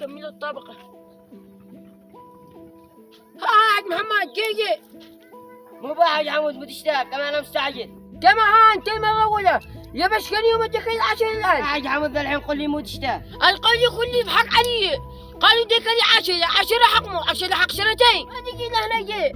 كمل الطبقة. هات محمد جيجي. مو بحاجة حمود بتشتاق كمان أنا مستعجل. تمام انت المرة الأولى يا بس كان يوم اديك العشرة الآن. حاجة حمود الحين قل لي مو تشتاق. القاضي كل بحق علي. قالوا ديك لي 10 حقمه 10 حق سنتين. هذيك اللي هنا جي.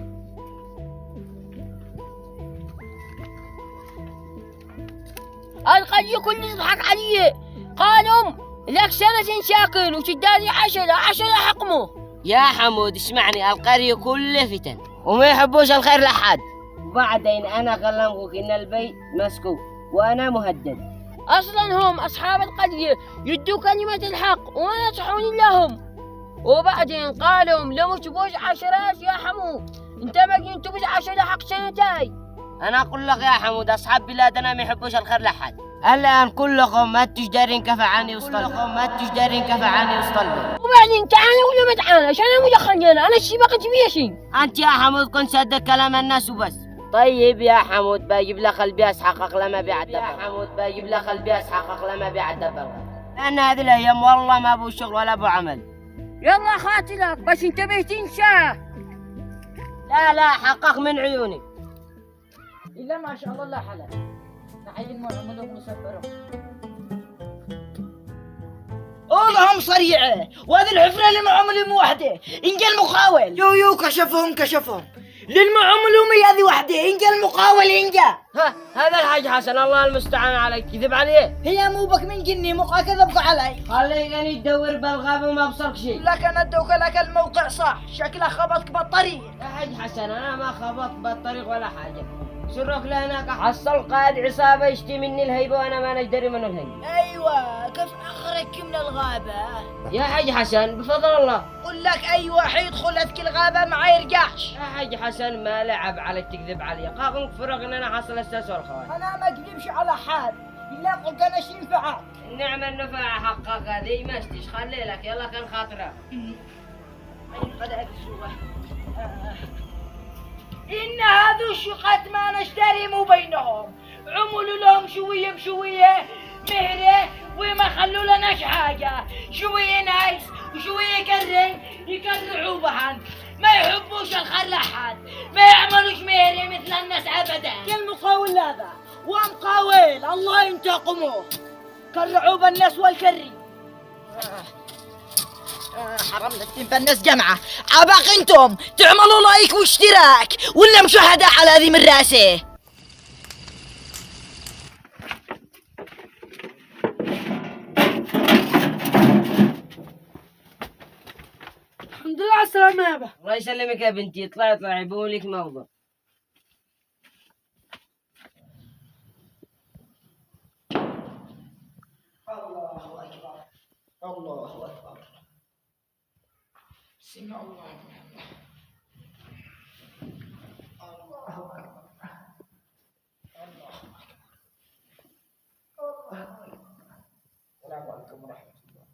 القاضي كل بحق علي. قالوا لك سنة ساكن وتداني 10 حقمه. يا حمود اسمعني القرية كله فتن وما يحبوش الخير لحد. وبعدين أنا كلمك إن البيت مسكو وأنا مهدد. أصلا هم أصحاب القرية يدوا كلمة الحق وما ينصحون لهم. وبعدين قالوا لو تبوش 10 يا حمود انت باقي تبوش 10 حق سنتين. أنا أقول لك يا حمود أصحاب بلادنا ما يحبوش الخير لحد. الآن كلكم ما تجدرين كفى عني وسط البيت. وبعدين تعالى ولا ما تعالى عشان انا مدخلني انا الشي بقى تبيه شيء. أنت يا حمود كنت صدق كلام الناس وبس. طيب يا حمود بجيب لك البياس حقق لما بيعد لأن هذه الأيام والله ما أبو شغل ولا أبو عمل. يلا خاطلك بس انتبه تنسى. لا حقق من عيوني. إلا ما شاء الله لا حلال. نحيي معاملهم مسبرهم. والله صريعة وهذه الحفرة اللي معاملهم وحدة إنجا المقاول. يو كشفهم للمعاملومي هذه وحدة إنجا المقاول إنجا. هذا الحاج حسن الله المستعان عليك كذب عليه. هي مو بك من جني مقا كذبك علي. خليني تدور بالغابة وما بصرك شيء. لك أنا ادوك لك الموقع صح شكله خبطك بالطريق. يا حاج حسن أنا ما خبطت بالطريق ولا حاجة. سرك لهناك حصل قائد عصابة يشتي مني الهيبة وأنا ما ندري منه الهيبة. أيوة كيف أخرجك من الغابة؟ يا حاج حسن بفضل الله. قل لك أي واحد يدخل هذيك الغابة ما يرجعش. يا حاج حسن ما لعب على تكذب علي. قاقم فرق إن أنا حصل الساس والخوان. أنا ما أكذبش على حد إلا قلت أنا شي ينفعك. النعمة النفع حقك هذه ما اشتيش خلي لك يلا كان خاطرة. إن هذو الشقات ما نشتري مو بينهم عملوا لهم شوية بشوية مهرة وما خلوا لناش حاجة. شوية نايس وشوية يكرعوا بهن ما يحبوش الخير لحد ما يعملوش مهرة مثل الناس أبدا. كالمقاول هذا ومقاول الله ينتقمه كرعوا بالناس والكري. حرمنا الناس جمعة عباق انتم تعملوا لايك واشتراك ولا مشاهدة على هذه من راسه. الحمد لله على السلامة يا ابا. الله يسلمك يا بنتي اطلعي بقول لك موضوع. الله أكبر سمع الله أكبر. السلام عليكم ورحمة الله.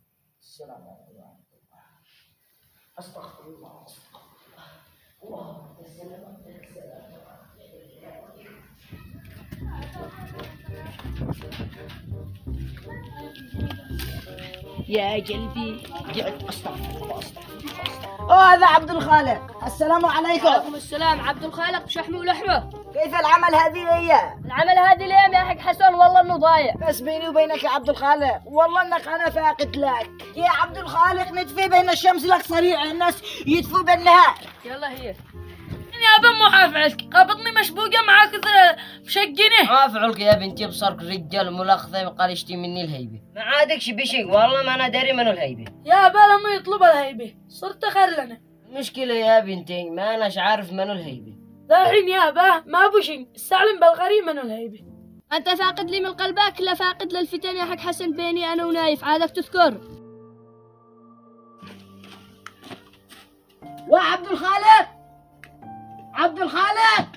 السلام عليكم ورحمة الله. أستغفر الله اللهم السلام. يا قلبي قعد استغفر الله. هذا عبد الخالق. السلام عليكم. وعليكم السلام. عبد الخالق شحمي ولحمه. كيف العمل هذه الايام؟ العمل هذه الايام يا حق حسن والله انه ضايع. بس بيني وبينك يا عبد الخالق والله انك انا فاقد لك يا عبد الخالق. نتفي بين الشمس لك صريع الناس يدفوا بالنهار. يلا هي يا ابا مو حافعك قابضني مشبوقه معاك كثر مشقني. ما افعلك يا بنتي بصرك رجال ملخثه وقال يشتي مني الهيبه. ما عادكش بشيء والله ما انا داري منه الهيبه. يا ابا لما يطلب الهيبه صرت خير لنا. مشكله يا بنتي ما اناش عارف منه الهيبه. الحين يا ابا ما بوشي استعلم بالغريب من الهيبه. أنت فاقد لي من قلبك لا فاقد للفتن يا حق حسن بيني أنا ونايف عادك تذكر. وعبد الخالق عبد الخالق.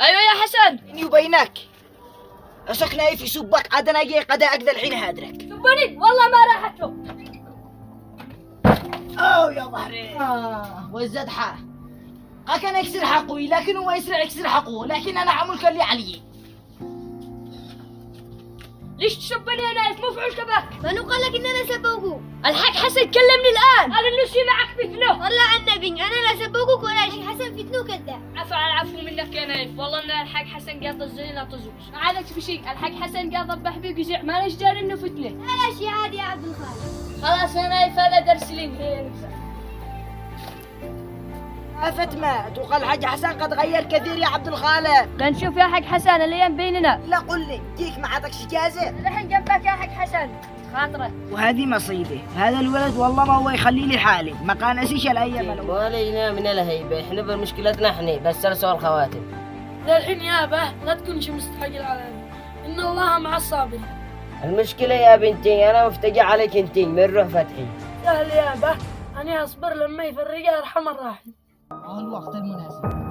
ايوه يا حسن. بيني وبينك عسك نايف يسبك عاد انا جاي قد اقدر الحين هادرك. شوفني والله ما راحت له. اوه يا ظهري والزدحة كان يكسر حقوي لكن هو يسرع يكسر حقه لكن انا عمل كل اللي علي. ليش تسبني يا نايف؟ مو فعل كباك. منو قال لك ان انا سبوقه؟ الحاج حسن كلمني الان، قال انه شي معك فتنه. والله عن النبي انا لا سبوقك ولا شيء، حسن فتنه كذاب. عفا على العفو منك يا نايف، والله ان الحاج حسن قاضى الزين لا تزوج. ما عادك في شيء، الحاج حسن قاضى بحبيب يزيع، ما نش داري انه فتنه. لا شيء عادي يا عبد الخالق. خلاص يا نايف هذا درس لي. عفت مات وقال الحاج حسن قد غير كثير يا عبد الخالق. نشوف يا حاج حسن الايام بيننا. لا قل لي جيك ما عطكش اجازه. الحين جنبك يا حاج حسن خاطره. وهذه مصيبه، هذا الولد والله ما هو يخلي لي حالي، ما قانسيش الايام الاولى. ولا من الهيبة، احنا بمشكلتنا احنا بس رسول الخواتم. للحين يابا لا تكونش مستعجل علينا، ان الله مع الصابرين. المشكلة يا بنتي انا مفتقع عليك انتي من روح فتحي. سهل يابا، انا اصبر لما يفرقها ارحم الراحل. الوقت المناسب.